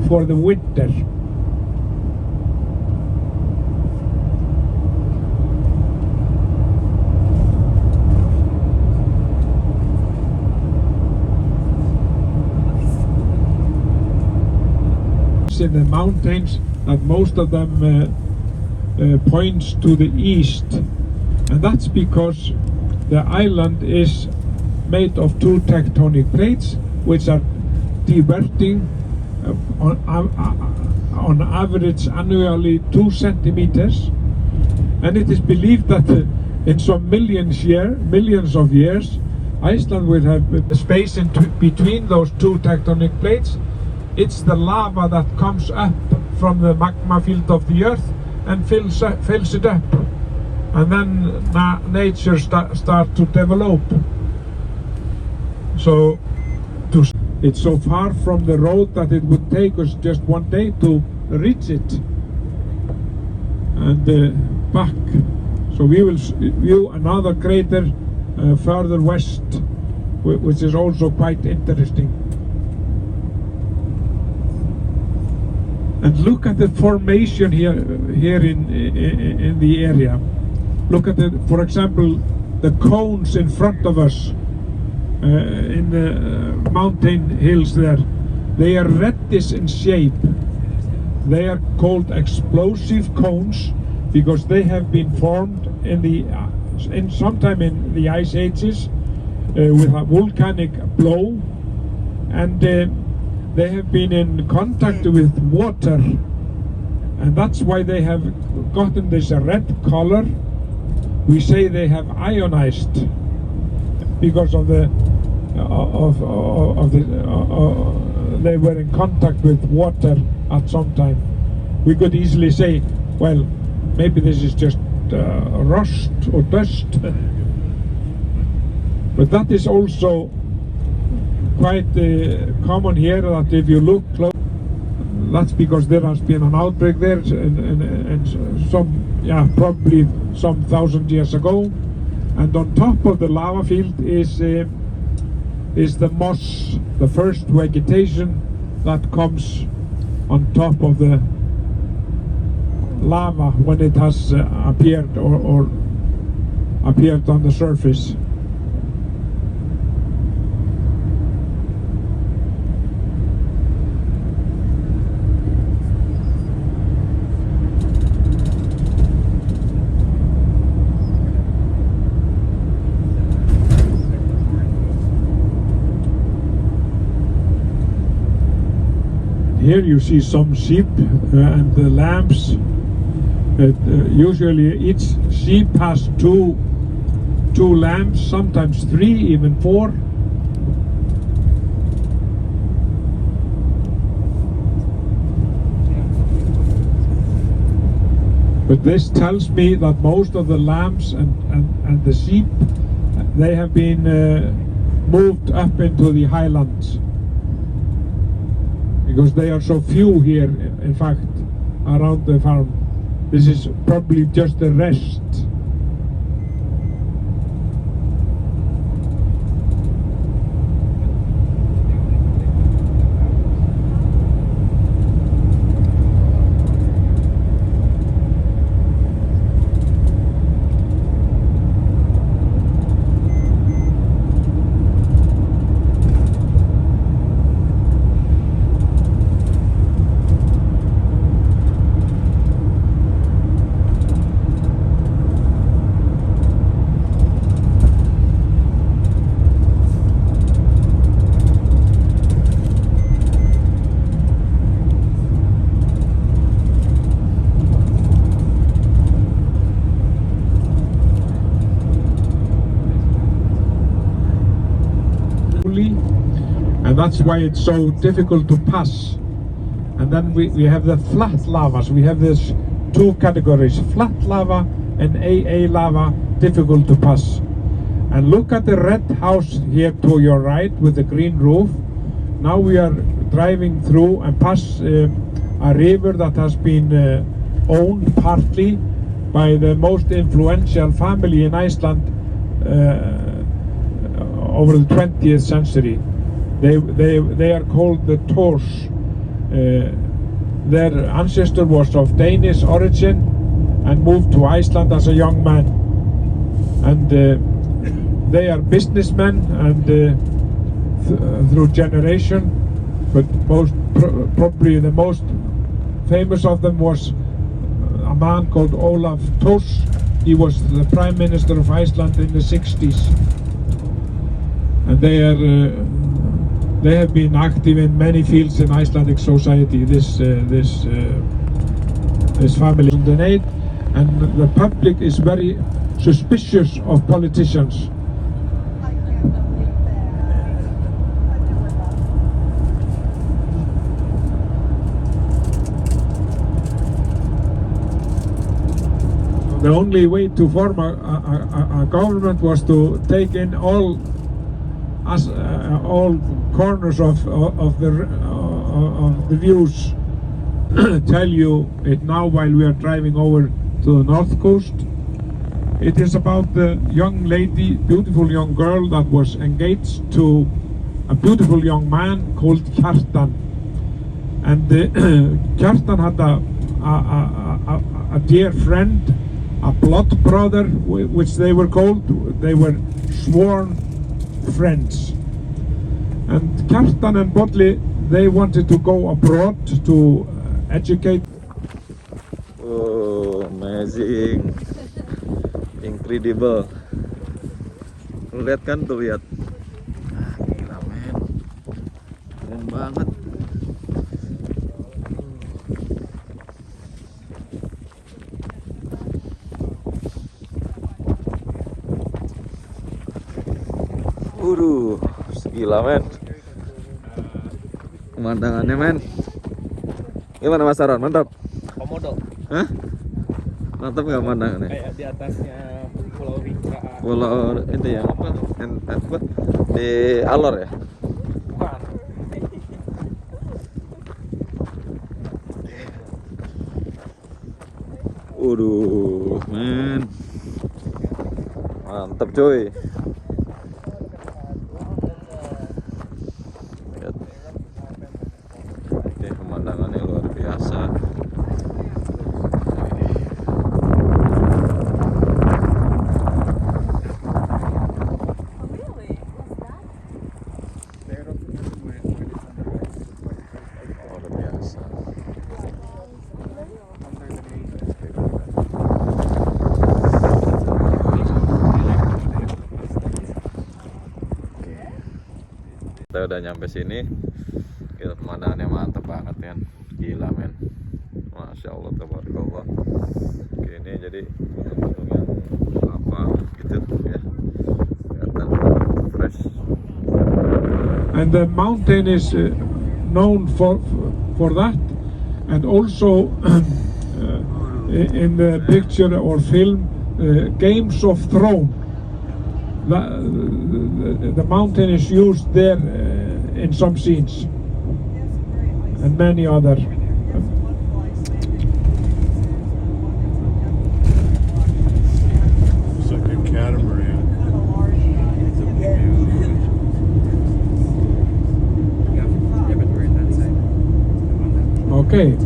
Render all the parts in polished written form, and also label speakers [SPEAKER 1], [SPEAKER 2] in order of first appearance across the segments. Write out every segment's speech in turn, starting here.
[SPEAKER 1] for the winter. In the mountains, that most of them points to the east, and that's because the island is made of two tectonic plates which are diverting on average annually 2 centimeters, and it is believed that in some millions of years Iceland will have space in between those two tectonic plates. It's the lava that comes up from the magma field of the earth and fills it up, and then nature start to develop. So it's so far from the road that it would take us just one day to reach it and back. So we will view another crater further west, which is also quite interesting. And look at the formation here in the area. Look at for example, the cones in front of us in the mountain hills there. They are reddish in shape. They are called explosive cones because they have been formed sometime in the ice ages with a volcanic blow, and they have been in contact with water, and that's why they have gotten this red color. We say they have ionized because of they were in contact with water at some time. We could easily say, well, maybe this is just rust or dust, but that is also quite common here, that if you look close, that's because there has been an outbreak there and probably some 1,000 years ago, and on top of the lava field is the moss, the first vegetation that comes on top of the lava when it has appeared or appeared on the surface. Here you see some sheep and the lambs. Usually each sheep has two lambs, sometimes 3, even 4. But this tells me that most of the lambs and the sheep, they have been moved up into the highlands, because they are so few here, in fact, around the farm. This is probably just a rest. And that's why it's so difficult to pass. And then we have the flat lavas. We have these 2 categories, flat lava and AA lava, difficult to pass. And look at the red house here to your right with the green roof. Now we are driving through and pass a river that has been owned partly by the most influential family in Iceland over the 20th century. They are called the Tors. their ancestor was of Danish origin and moved to Iceland as a young man. And they are businessmen and through generation, but probably the most famous of them was a man called Olaf Thors. He was the Prime Minister of Iceland in the 60s. And they have been active in many fields in Icelandic society, this family. And the public is very suspicious of politicians. The only way to form a government was to take in all corners of the views. Tell you it now while we are driving over to the north coast. It is about the young lady, beautiful young girl that was engaged to a beautiful young man called Kjartan. And Kjartan had a dear friend, a blood brother, which they were called. They were sworn friends. And Kjartan and Bolli, they wanted to go abroad to educate.
[SPEAKER 2] Oh, amazing, incredible. Lihat kan tuh, lihat. Gila men, keren banget. Gila men, pemandangannya men. Gimana Mas Aron? Mantap?
[SPEAKER 3] Komodo.
[SPEAKER 2] Hah? Mantap nggak pemandangannya?
[SPEAKER 3] Kayak di atasnya Pulau Rika.
[SPEAKER 2] Pulau itu yang apa? Apa? Di Alor ya?
[SPEAKER 3] Bukan.
[SPEAKER 2] Waduh men, mantap coy. Pemandangannya luar biasa. Luar biasa. Kita udah nyampe sini. Gila, pemandangannya mantap banget kan, gila men, masya Allah, tabarakallah. Oke, ini jadi gunung-gunung yang apa gitu ya, kelihatan fresh.
[SPEAKER 1] And the mountain is known for that, and also in the picture or film Games of Thrones, the mountain is used there in some scenes. And many other.
[SPEAKER 4] It's like a catamaran.
[SPEAKER 1] Okay.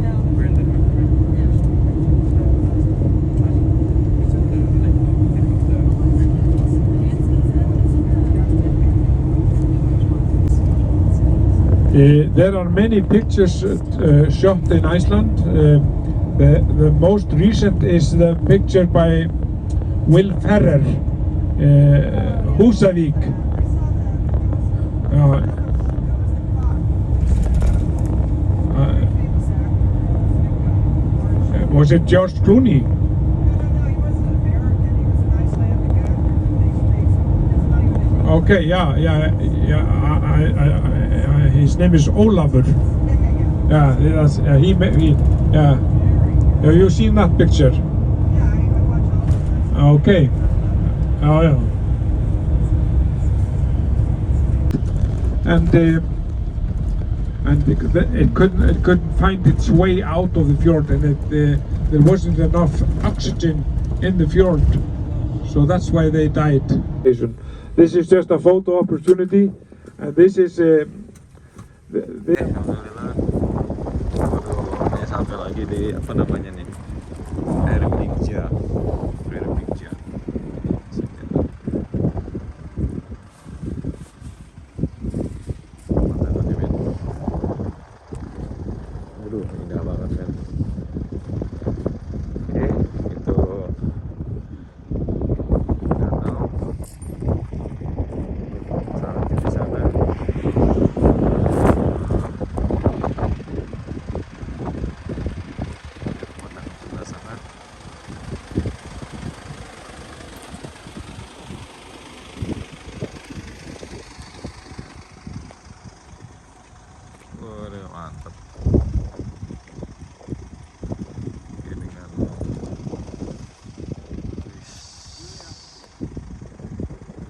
[SPEAKER 1] There are many pictures shot in Iceland. The most recent is the picture by Will Ferrer, Húsavík. Was it George Clooney? Okay, yeah. His name is Ólafur. Yeah, that's, yeah. Have you seen that picture? Okay. Oh yeah. And it couldn't find its way out of the fjord, and there wasn't enough oxygen in the fjord, so that's why they died. This is just a photo opportunity, and this is
[SPEAKER 2] sampai lagi di apa namanya nih, Berbagi. Pemandangannya men, aduh indah banget men. Oke, itu danau salju di sana. Pemandangan sebelah sana. Waduh, mantap. Oke, dengan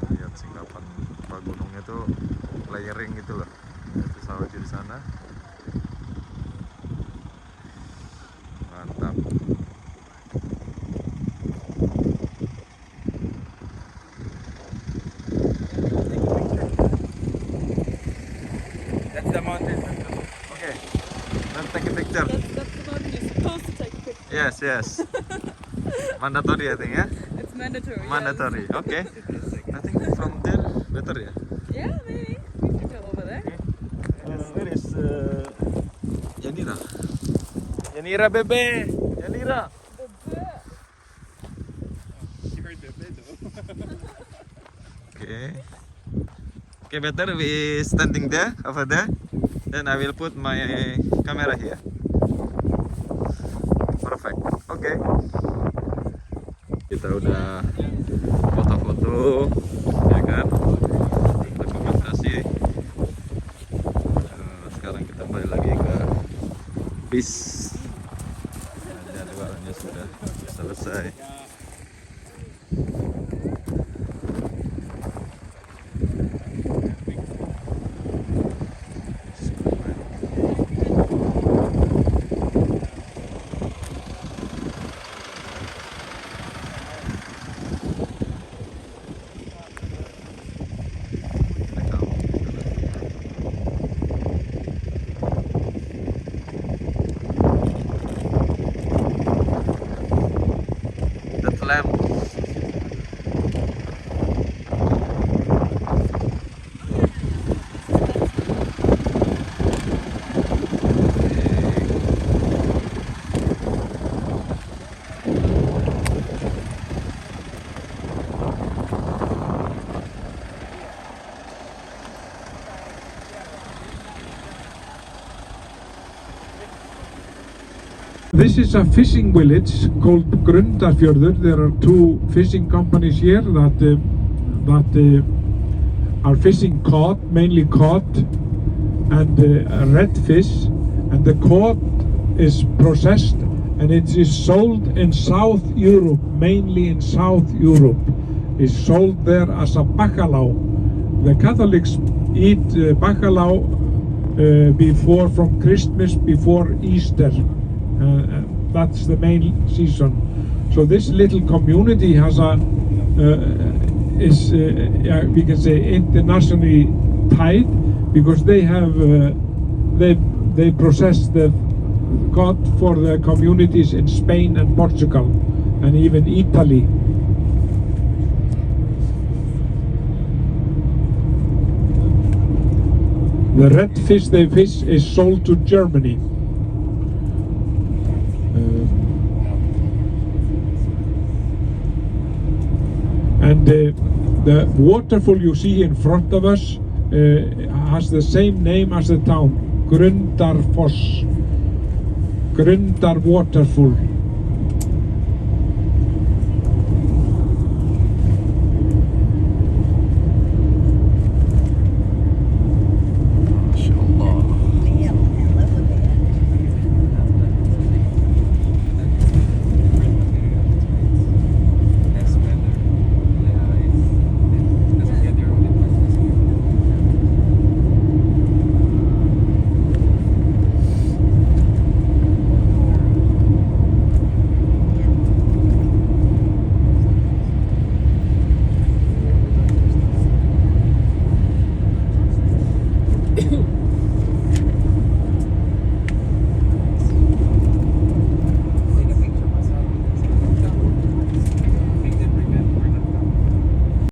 [SPEAKER 2] lihat singkapan Pak gunungnya tuh layering gitu loh. Itu salju di sana. Mantap.
[SPEAKER 3] That's the mountain.
[SPEAKER 2] Okay, let's take a picture.
[SPEAKER 4] That's the mountain you're supposed to take a picture.
[SPEAKER 2] Yes. Mandatory I think ya.
[SPEAKER 4] It's mandatory.
[SPEAKER 2] Mandatory. Okay. I think from there better ya.
[SPEAKER 4] Yeah, maybe. We can go over there.
[SPEAKER 3] Where is
[SPEAKER 2] Yanira bebe. Yanira.
[SPEAKER 3] You heard the bed though.
[SPEAKER 2] Okay. Okay, better we standing there over there. Then I will put my camera here. Perfect. Okay. Kita udah foto-foto, ya kan? Dokumentasi. Sekarang kita kembali lagi ke bis. Jadwalnya sudah selesai. Salam.
[SPEAKER 1] This is a fishing village called Grundarfjörður. There are two fishing companies here that are fishing cod, mainly cod and redfish, and the cod is processed and it is sold in South Europe, mainly in South Europe. It's sold there as a bacalao. The Catholics eat bacalao before, from Christmas, before Easter. That's the main season. So this little community has we can say internationally tied, because they have they process the cod for the communities in Spain and Portugal and even Italy. The red fish they fish is sold to Germany. And the waterfall you see in front of us has the same name as the town, Grundarfoss, Grundar Waterfall.